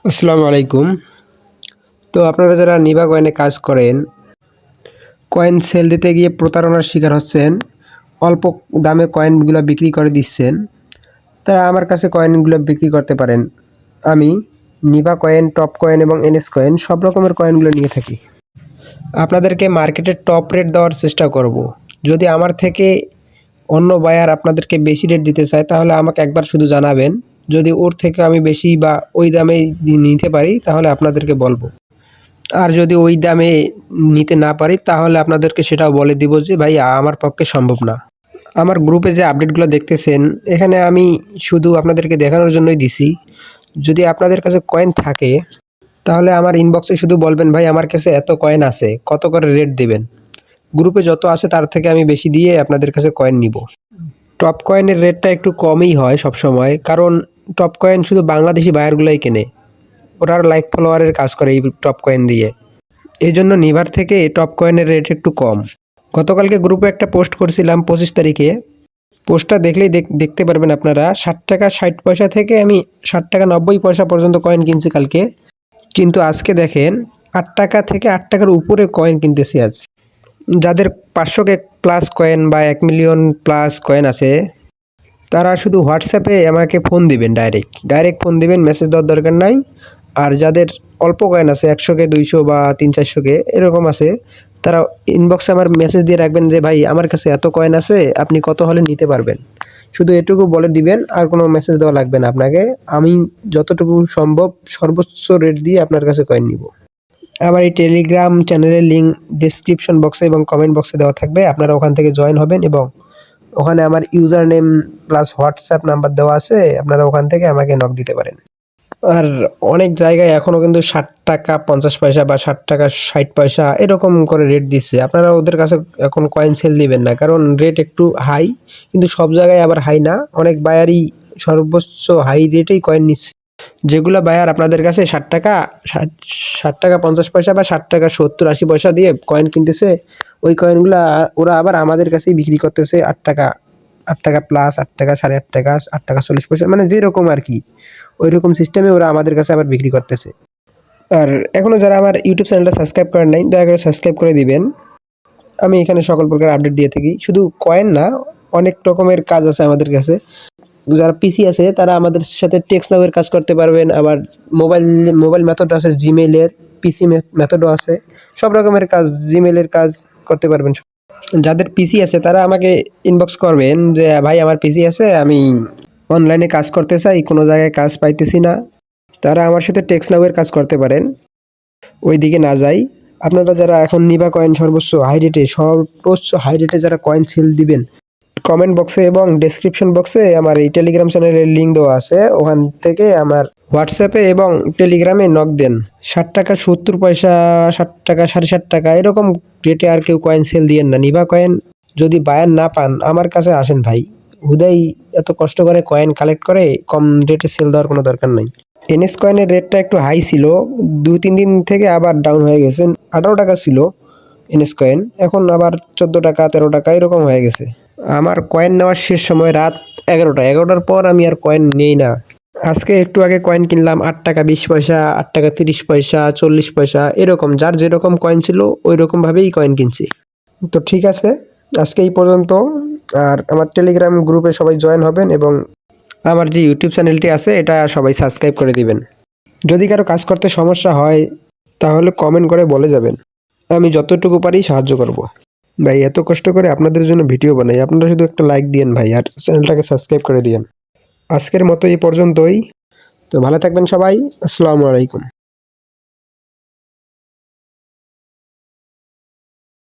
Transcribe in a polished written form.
আসসালামু আলাইকুম। তো আপনারা যারা নিভা কয়েনে কাজ করেন, কয়েন সেল দিতে গিয়ে প্রতারণার শিকার হচ্ছেন, অল্প দামে কয়েনগুলো বিক্রি করে দিচ্ছেন, তারা আমার কাছে কয়েনগুলো বিক্রি করতে পারেন। আমি নিভা কয়েন, টপ কয়েন এবং এনএস কয়েন সব রকমের কয়েনগুলো নিয়ে থাকি। আপনাদেরকে মার্কেটের টপ রেট দেওয়ার চেষ্টা করব। যদি আমার থেকে অন্য বায়ার আপনাদেরকে বেশি রেট দিতে চায় তাহলে আমাকে একবার শুধু জানাবেন। যদি ওর থেকে আমি বেশি বা ওই দামে নিতে পারি তাহলে আপনাদেরকে বলবো। আর যদি ওই দামে নিতে না পারি তাহলে আপনাদেরকে সেটাও বলে দিব যে ভাই আমার পক্ষে সম্ভব না। আমার গ্রুপে যে আপডেটগুলো দেখতেছেন এখানে আমি শুধু আপনাদেরকে দেখানোর জন্যই দিছি। যদি আপনাদের কাছে কয়েন থাকে তাহলে আমার ইনবক্সে শুধু বলবেন ভাই আমার কাছে এত কয়েন আছে, কত করে রেট দেবেন। গ্রুপে যত আছে তার থেকে আমি বেশি দিয়ে আপনাদের কাছে কয়েন নিব। টপ কয়েনের রেটটা একটু কমই হয় সবসময়, কারণ টপ কয়েন শুধু বাংলাদেশি বায়ারগুলাই কেনে। ওরা লাইক ফলোয়ারের কাজ করে এই টপ কয়েন দিয়ে। এই জন্য নিভার থেকে টপ কয়েনের রেট একটু কম। গতকালকে গ্রুপে একটা পোস্ট করছিলাম 25 তারিখে। পোস্টটা দেখলেই দেখতে পারবেন আপনারা। 60 টাকা 60 পয়সা থেকে আমি 60 টাকা 90 পয়সা পর্যন্ত কয়েন কিনছি কালকে। কিন্তু আজকে দেখেন 8 টাকা থেকে 8 টাকার উপরে কয়েন কিনতেছি আজ। যাদের 500K প্লাস কয়েন বা 1 মিলিয়ন প্লাস কয়েন আছে তারা শুধু হোয়াটসঅ্যাপে আমাকে ফোন দিবেন, ডাইরেক্ট ফোন দিবেন, মেসেজ দেওয়ার দরকার নাই। আর যাদের অল্প কয়েন আছে 100K 200 বা 300-400K এরকম আছে, তারা ইনবক্সে আমার মেসেজ দিয়ে রাখবেন যে ভাই আমার কাছে এত কয়েন আছে, আপনি কত হলে নিতে পারবেন। শুধু এটুকু বলে দিবেন, আর কোনো মেসেজ দেওয়া লাগবে না আপনাকে। আমি যতটুকু সম্ভব সর্বোচ্চ রেট দিয়ে আপনার কাছে কয়েন নিব। আবার এই টেলিগ্রাম চ্যানেলের লিঙ্ক ডেসক্রিপশন বক্সে এবং কমেন্ট বক্সে দেওয়া থাকবে। আপনারা ওখান থেকে জয়েন হবেন এবং ওখানে আমার user name plus WhatsApp number দেওয়া আছে, আপনারা ওখান থেকে আমাকে নক দিতে পারেন। আর অনেক জায়গায় এখনও কিন্তু 60 টাকা 50 পয়সা বা 60 টাকা 60 পয়সা এরকম করে রেট দিচ্ছে। আপনারা ওদের কাছে এখন কয়েন সেল দিবেন না, কারণ রেট একটু হাই। কিন্তু সব জায়গায় আবার হাই না, অনেক বায়ারই সর্বোচ্চ হাই রেটেই কয়েন নিচ্ছে। যেগুলো বায়ার আপনাদের কাছে 60 টাকা 60 টাকা 50 পয়সা বা 60 টাকা 70-80 পয়সা দিয়ে কয়েন কিনতেছে, ওই কয়েনগুলা ওরা আবার আমাদের কাছেই বিক্রি করতেছে 8 টাকা 8 টাকা প্লাস 8 টাকা 8.5 টাকা 8 টাকা 40 পয়সা, মানে যেরকম আর কি ওই রকম সিস্টেমে ওরা আমাদের কাছে আবার বিক্রি করতেছে। আর এখনও যারা আমার ইউটিউব চ্যানেলটা সাবস্ক্রাইব করেন নাই দয়া করে সাবস্ক্রাইব করে দিবেন। আমি এখানে সকল প্রকার আপডেট দিয়ে থাকি, শুধু কয়েন না, অনেক রকমের কাজ আছে আমাদের কাছে। যারা পিসি আছে তারা আমাদের সাথে টেক্সট নাওয়ের কাজ করতে পারবেন। আবার মোবাইল মেথড আছে, জিমেইলের পিসি মেথডও আছে। সব রকমের কাজ, জিমেইলের কাজ করতে পারবেন। যাদের পিসি আছে তারা আমাকে ইনবক্স করবেন যে ভাই আমার পিসি আছে, আমি অনলাইনে কাজ করতে চাই, কোনো জায়গায় কাজ পাইতেছি না। তারা আমার সাথে টেক্সট নাওয়ের কাজ করতে পারেন, ওই দিকে না যাই। আপনারা যারা এখন নিভা কয়েন সর্বোচ্চ হাই রেটে যারা কয়েন সেল দিবেন, কমেন্ট বক্সে এবং ডেসক্রিপশন বক্সে আমার এই টেলিগ্রাম চ্যানেলের লিঙ্ক দেওয়া আছে, ওখান থেকে আমার হোয়াটসঅ্যাপে এবং টেলিগ্রামে নক দেন। 60 টাকা 70 পয়সা 60 টাকা 60.5 টাকা এরকম রেটে আর কেউ কয়েন সেল দিয়েন না। নিভা কয়েন যদি বায়ার না পান আমার কাছে আসেন ভাই। হুদাই এত কষ্ট করে কয়েন কালেক্ট করে কম রেটে সেল দেওয়ার কোনো দরকার নাই। এনএস কয়েনের রেটটা একটু হাই ছিল, 2-3 দিন থেকে আবার ডাউন হয়ে গেছে। 18 টাকা ছিল এনএস কয়েন, এখন আবার 14 টাকা 13 টাকা এরকম হয়ে গেছে। আমার কয়েন নেওয়ার শেষ সময় রাত 11টার পর আমি আর কয়েন নেই না। আজকে একটু আগে কয়েন কিনলাম 8 টাকা 20 পয়সা 8 টাকা 30 পয়সা 40 পয়সা এরকম, যার যেরকম কয়েন ছিল ওই রকমভাবেই কয়েন কিনছি। তো ঠিক আছে, আজকে এই পর্যন্ত। আর আমার টেলিগ্রাম গ্রুপে সবাই জয়েন হবেন এবং আমার যে ইউটিউব চ্যানেলটি আছে এটা সবাই সাবস্ক্রাইব করে দিবেন। যদি কারো কাজ করতে সমস্যা হয় তাহলে কমেন্ট করে বলে যাবেন, আমি যতটুকু পারি সাহায্য করব। ভাই এত কষ্ট করে আপনাদের জন্য ভিডিও বানাই, আপনারা শুধু একটা লাইক দিয়েন ভাই, আর চ্যানেলটাকে সাবস্ক্রাইব করে দিয়েন। আজকের মতো এই পর্যন্তই। তো ভালো থাকবেন সবাই। আসসালামু আলাইকুম।